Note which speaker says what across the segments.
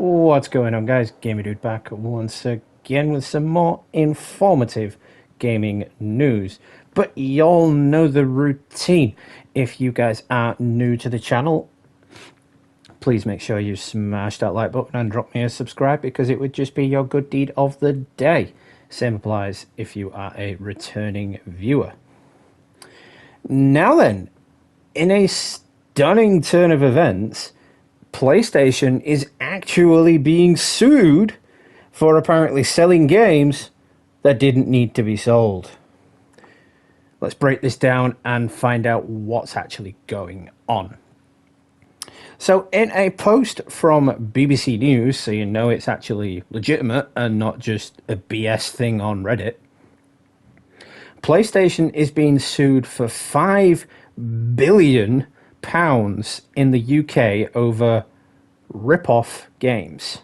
Speaker 1: What's going on, guys? Gamer Dude back once again with some more informative gaming news. But y'all know the routine. If you guys are new to the channel, please make sure you smash that like button and drop me a subscribe, because it would just be your good deed of the day. Same applies if you are a returning viewer. Now then, in a stunning turn of events, PlayStation is actually being sued for apparently selling games that didn't need to be sold. Let's break this down and find out what's actually going on. So in a post from BBC News, so you know it's actually legitimate and not just a BS thing on Reddit, PlayStation is being sued for £5 billion in the UK over rip-off games.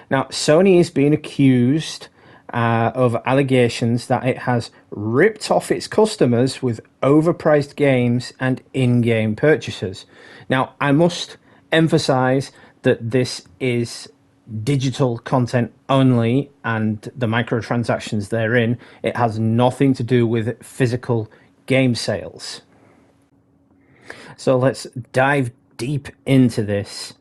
Speaker 1: Now, Sony is being accused of allegations that it has ripped off its customers with overpriced games and in-game purchases. Now, I must emphasize that this is digital content only, and the microtransactions therein. It has nothing to do with physical game sales. So let's dive deep into this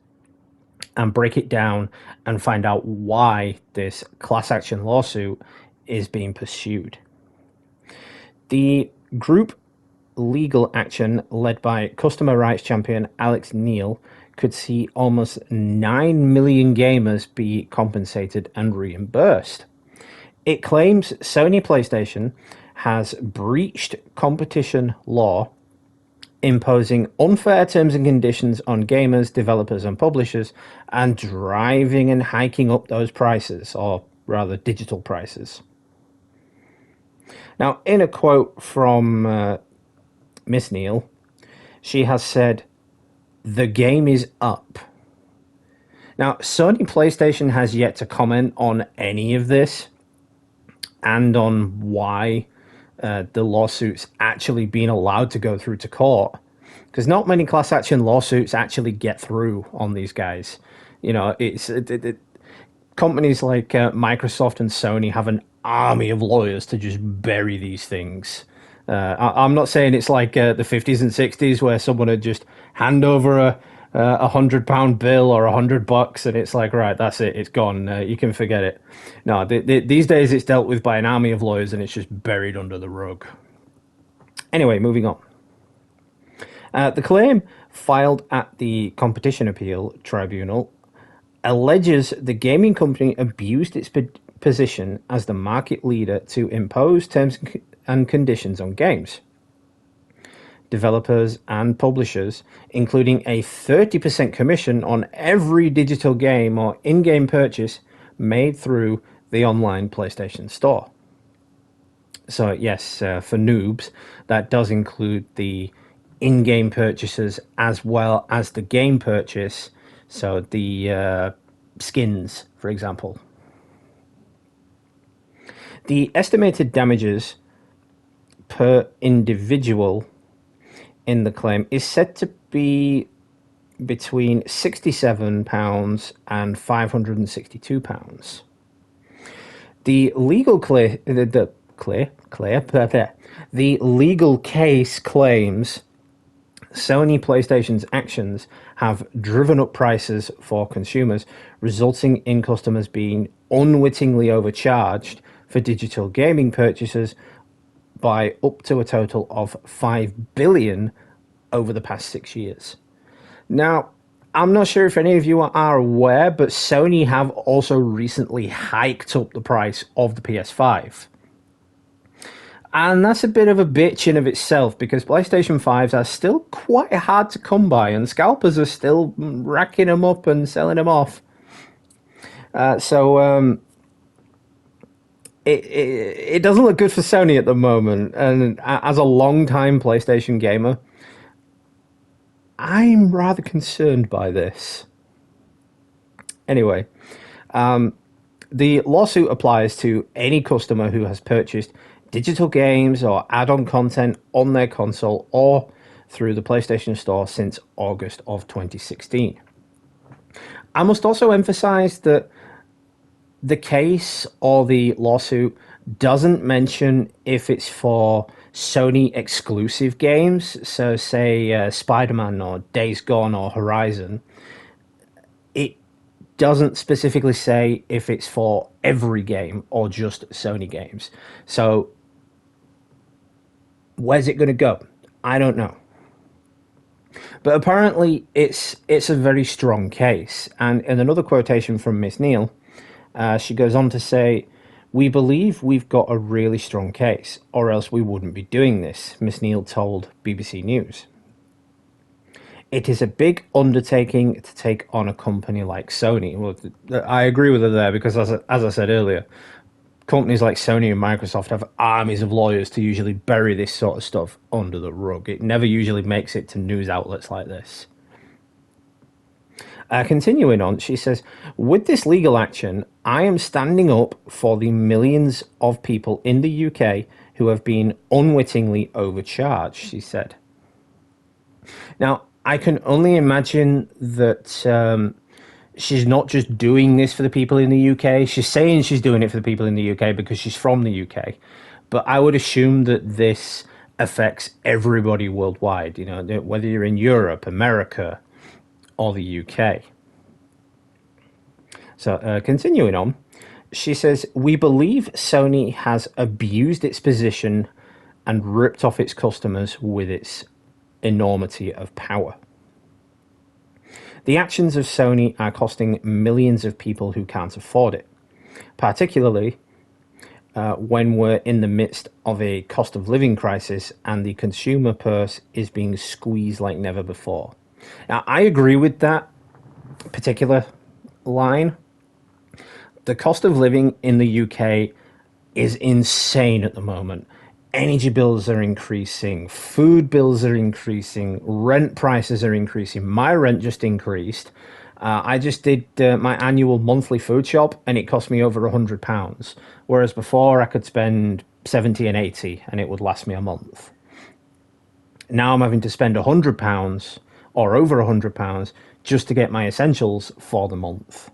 Speaker 1: and break it down and find out why this class action lawsuit is being pursued. The group legal action, led by customer rights champion Alex Neil, could see almost 9 million gamers be compensated and reimbursed. It claims Sony PlayStation has breached competition law, imposing unfair terms and conditions on gamers, developers, and publishers, and driving and hiking up those prices, or rather digital prices. Now, in a quote from Miss Neal, she has said, "The game is up." Now, Sony PlayStation has yet to comment on any of this and on why the lawsuit's actually being allowed to go through to court, because not many class action lawsuits actually get through on these guys. You know, companies like Microsoft and Sony have an army of lawyers to just bury these things. I'm not saying it's like the 50s and 60s where someone would just hand over a £100 bill or $100, and it's like, right, that's it, it's gone. You can forget it. No, these days it's dealt with by an army of lawyers, and it's just buried under the rug. Anyway, moving on. The claim filed at the Competition Appeal Tribunal alleges the gaming company abused its position as the market leader to impose terms and conditions on games, developers, and publishers, including a 30% commission on every digital game or in-game purchase made through the online PlayStation Store. So yes, for noobs, that does include the in-game purchases as well as the game purchase. So the skins, for example. The estimated damages per individual in the claim is said to be between £67 and £562. The legal the legal case claims Sony PlayStation's actions have driven up prices for consumers, resulting in customers being unwittingly overcharged for digital gaming purchases by up to a total of $5 billion over the past 6 years. Now, I'm not sure if any of you are aware, but Sony have also recently hiked up the price of the PS5. And that's a bit of a bitch in of itself, because PlayStation 5s are still quite hard to come by, and scalpers are still racking them up and selling them off. It doesn't look good for Sony at the moment, and as a long-time PlayStation gamer, I'm rather concerned by this. Anyway, the lawsuit applies to any customer who has purchased digital games or add-on content on their console or through the PlayStation Store since August of 2016. I must also emphasize that the case or the lawsuit doesn't mention if it's for Sony exclusive games, so say Spider-Man or Days Gone or Horizon. It doesn't specifically say if it's for every game or just Sony games. So where's it going to go? I don't know. But apparently it's a very strong case. And in another quotation from Miss Neal, she goes on to say, "We believe we've got a really strong case, or else we wouldn't be doing this," Miss Neal told BBC News. "It is a big undertaking to take on a company like Sony." Well, I agree with her there because, as I said earlier, companies like Sony and Microsoft have armies of lawyers to usually bury this sort of stuff under the rug. It never usually makes it to news outlets like this. Continuing on, she says, "With this legal action, I am standing up for the millions of people in the UK who have been unwittingly overcharged," she said. Now, I can only imagine that she's not just doing this for the people in the UK. She's saying she's doing it for the people in the UK because she's from the UK. But I would assume that this affects everybody worldwide, you know, whether you're in Europe, America, or the UK. So, continuing on, she says, "We believe Sony has abused its position and ripped off its customers with its enormity of power. The actions of Sony are costing millions of people who can't afford it, particularly when we're in the midst of a cost of living crisis and the consumer purse is being squeezed like never before." Now, I agree with that particular line. The cost of living in the UK is insane at the moment. Energy bills are increasing, food bills are increasing, rent prices are increasing. My rent just increased. I just did my annual monthly food shop and it cost me over £100, whereas before I could spend 70 and 80 and it would last me a month. Now I'm having to spend £100 or over £100 just to get my essentials for the month.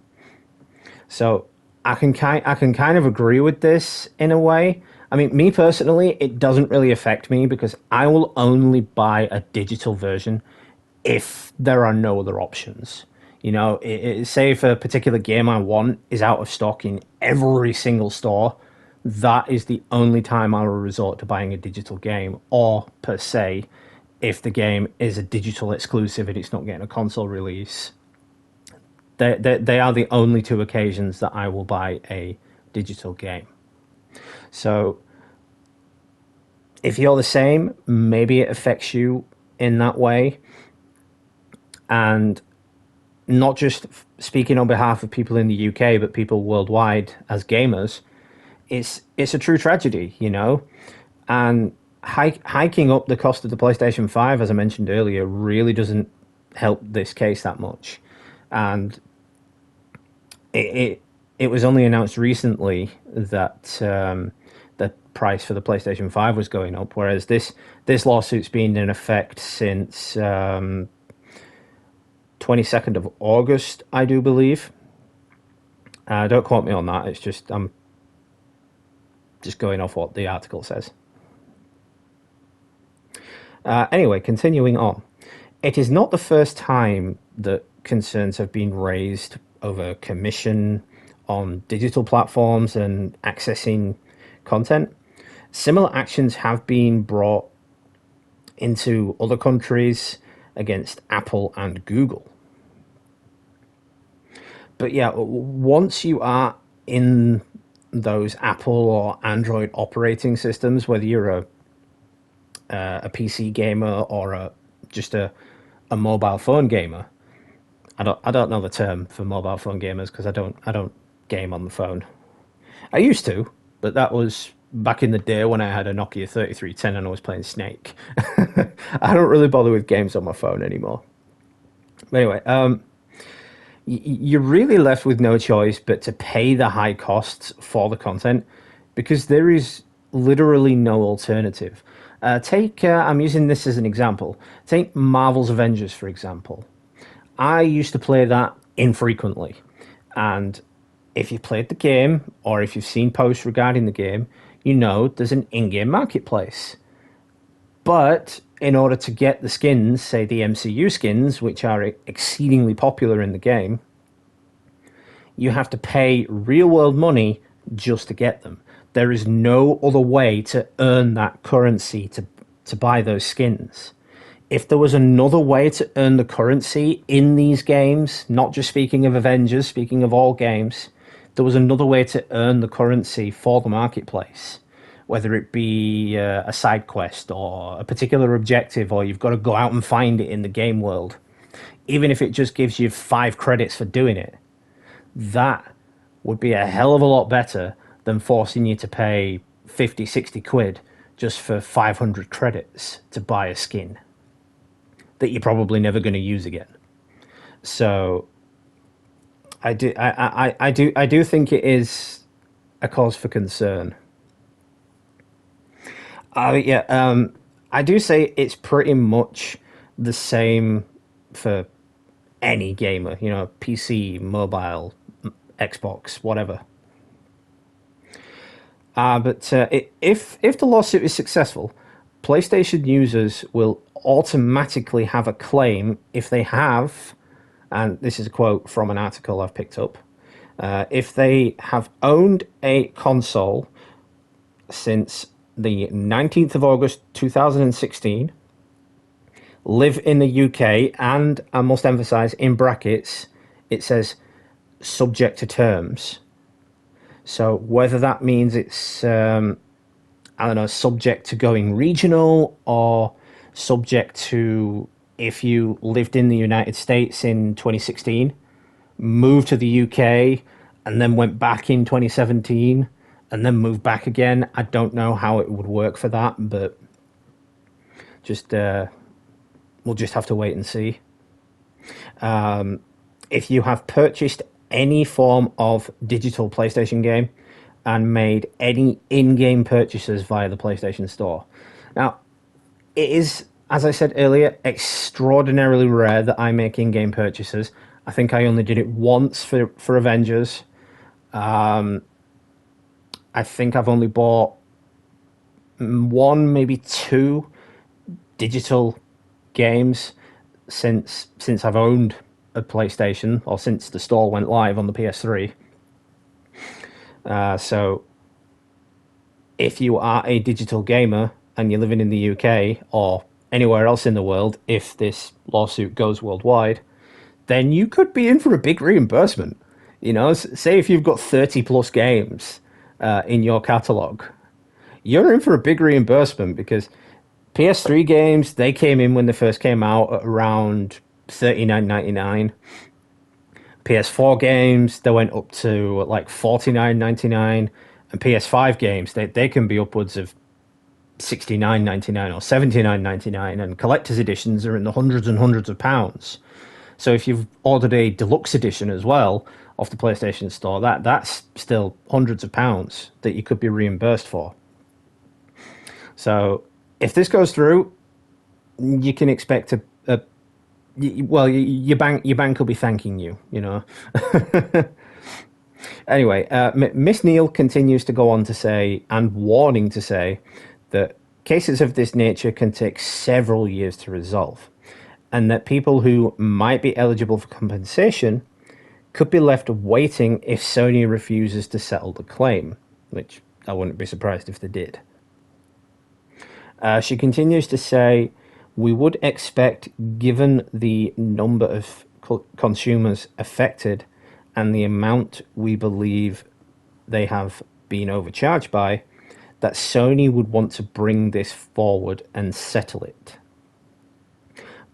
Speaker 1: So I can kind of agree with this in a way. I mean, me personally, it doesn't really affect me because I will only buy a digital version if there are no other options. You know, say if a particular game I want is out of stock in every single store, that is the only time I will resort to buying a digital game, or per se, if the game is a digital exclusive and it's not getting a console release. They are the only two occasions that I will buy a digital game. So if you're the same, maybe it affects you in that way. And not just speaking on behalf of people in the UK, but people worldwide as gamers, it's a true tragedy, you know. And hiking up the cost of the PlayStation 5, as I mentioned earlier, really doesn't help this case that much. And it was only announced recently that the price for the PlayStation 5 was going up, whereas this lawsuit's been in effect since 22nd of August, I do believe. Don't quote me on that. It's just I'm just going off what the article says. Anyway, continuing on. It is not the first time that concerns have been raised over commission on digital platforms and accessing content. Similar actions have been brought into other countries against Apple and Google. But yeah, once you are in those Apple or Android operating systems, whether you're a PC gamer or just a mobile phone gamer, I don't know the term for mobile phone gamers because I don't game on the phone. I used to, but that was back in the day when I had a Nokia 3310 and I was playing Snake. I don't really bother with games on my phone anymore. But anyway, you're really left with no choice but to pay the high costs for the content because there is literally no alternative. I'm using this as an example. Take Marvel's Avengers, for example. I used to play that infrequently. And if you've played the game or if you've seen posts regarding the game, you know there's an in-game marketplace. But in order to get the skins, say the MCU skins, which are exceedingly popular in the game, you have to pay real world money just to get them. There is no other way to earn that currency to buy those skins. If there was another way to earn the currency in these games, not just speaking of Avengers, speaking of all games, there was another way to earn the currency for the marketplace, whether it be a side quest or a particular objective, or you've got to go out and find it in the game world. Even if it just gives you 5 credits for doing it, that would be a hell of a lot better than forcing you to pay 50, 60 quid just for 500 credits to buy a skin that you're probably never going to use again. So I do think it is a cause for concern. I do say it's pretty much the same for any gamer, you know, PC, mobile, Xbox, whatever. If the lawsuit is successful, PlayStation users will automatically have a claim if they have, and this is a quote from an article I've picked up, if they have owned a console since the 19th of August 2016, live in the UK, and I must emphasize in brackets, it says subject to terms. So whether that means it's, I don't know, subject to going regional or subject to if you lived in the United States in 2016, moved to the UK, and then went back in 2017, and then moved back again. I don't know how it would work for that, but just we'll just have to wait and see. If you have purchased any form of digital PlayStation game and made any in-game purchases via the PlayStation Store. Now, it is, as I said earlier, extraordinarily rare that I make in-game purchases. I think I only did it once for Avengers. I think I've only bought one, maybe 2 digital games since I've owned a PlayStation, or since the store went live on the PS3. So if you are a digital gamer and you're living in the UK or anywhere else in the world, if this lawsuit goes worldwide, then you could be in for a big reimbursement. You know, say if you've got 30 plus games in your catalog, you're in for a big reimbursement, because PS3 games, they came in when they first came out at around $39.99. PS4 games, they went up to like $49.99, and PS5 games, they can be upwards of $69.99 or $79.99, and collector's editions are in the hundreds and hundreds of pounds. So if you've ordered a deluxe edition as well off the PlayStation Store, that's still hundreds of pounds that you could be reimbursed for. So if this goes through, you can expect your bank will be thanking you, you know. Anyway, Miss Neal continues to go on to say, and warning to say, that cases of this nature can take several years to resolve, and that people who might be eligible for compensation could be left waiting if Sony refuses to settle the claim, which I wouldn't be surprised if they did. She continues to say, we would expect, given the number of consumers affected and the amount we believe they have been overcharged by, that Sony would want to bring this forward and settle it.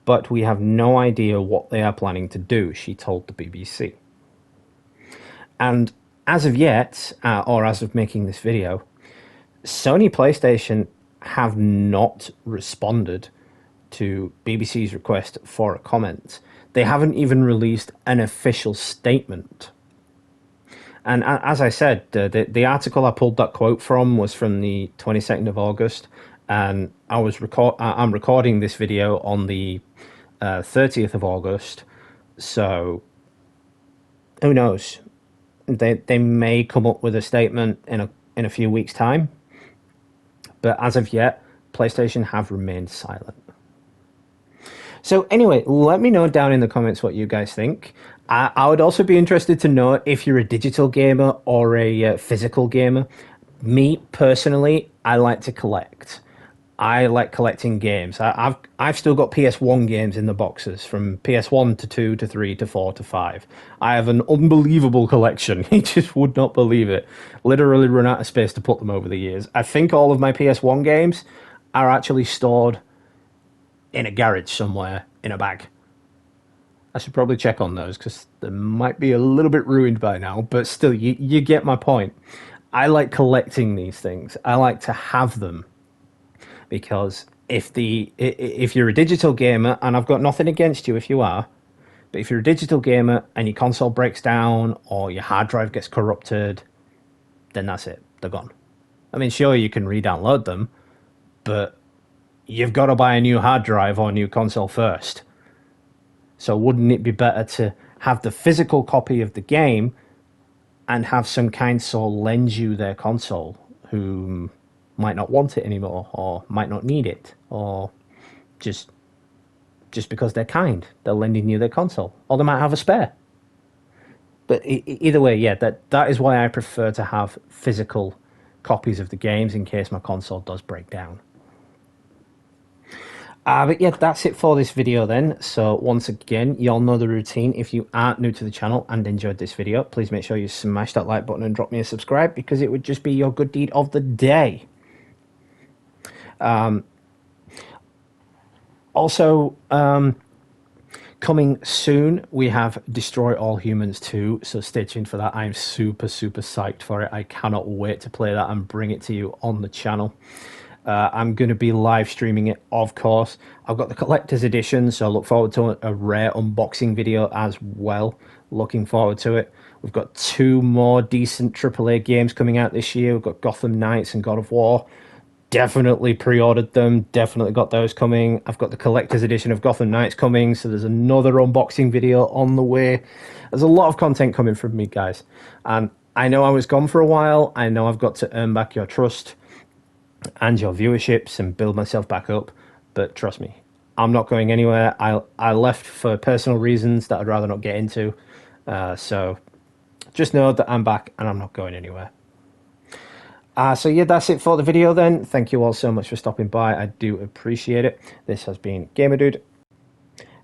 Speaker 1: But we have no idea what they are planning to do, she told the BBC. And as of yet, or as of making this video, Sony PlayStation have not responded to BBC's request for a comment. They haven't even released an official statement. And as I said, the article I pulled that quote from was from the 22nd of August, and I'm recording this video on the 30th of August. So Who knows? They may come up with a statement in a few weeks' time, but as of yet, PlayStation have remained silent. So anyway, let me know down in the comments what you guys think. I would also be interested to know if you're a digital gamer or a physical gamer. Me personally, I like to collect. I like collecting games. I've still got PS1 games in the boxes from PS1 to 2 to 3 to 4 to 5. I have an unbelievable collection. You just would not believe it. Literally run out of space to put them over the years. I think all of my PS1 games are actually stored in a garage somewhere in a bag. I should probably check on those because they might be a little bit ruined by now, but still, you get my point. I like collecting these things. I like to have them because if you're a digital gamer, and I've got nothing against you if you are, but if you're a digital gamer and your console breaks down or your hard drive gets corrupted, then that's it. They're gone. I mean, sure, you can re-download them, but you've got to buy a new hard drive or a new console first. So wouldn't it be better to have the physical copy of the game and have some kind soul lend you their console who might not want it anymore or might not need it, or just because they're kind, they're lending you their console, or they might have a spare. But either way, yeah, that is why I prefer to have physical copies of the games in case my console does break down. But yeah, that's it for this video then. So once again, you all know the routine. If you are new to the channel and enjoyed this video, please make sure you smash that like button and drop me a subscribe, because it would just be your good deed of the day. Also, coming soon, we have Destroy All Humans 2, so stay tuned for that. I'm super psyched for it. I cannot wait to play that and bring it to you on the channel. I'm going to be live streaming it, of course. I've got the collector's edition, so I look forward to a rare unboxing video as well. Looking forward to it. We've got 2 more decent AAA games coming out this year. We've got Gotham Knights and God of War. Definitely pre-ordered them, definitely got those coming. I've got the collector's edition of Gotham Knights coming, so there's another unboxing video on the way. There's a lot of content coming from me, guys. And I know I was gone for a while. I know I've got to earn back your trust and your viewerships and build myself back up. But trust me, I'm not going anywhere. I left for personal reasons that I'd rather not get into. So just know that I'm back and I'm not going anywhere. So yeah, that's it for the video then. Thank you all so much for stopping by. I do appreciate it. This has been Gamer Dude.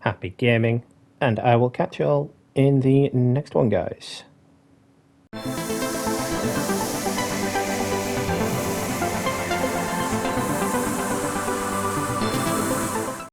Speaker 1: Happy gaming, and I will catch you all in the next one, guys.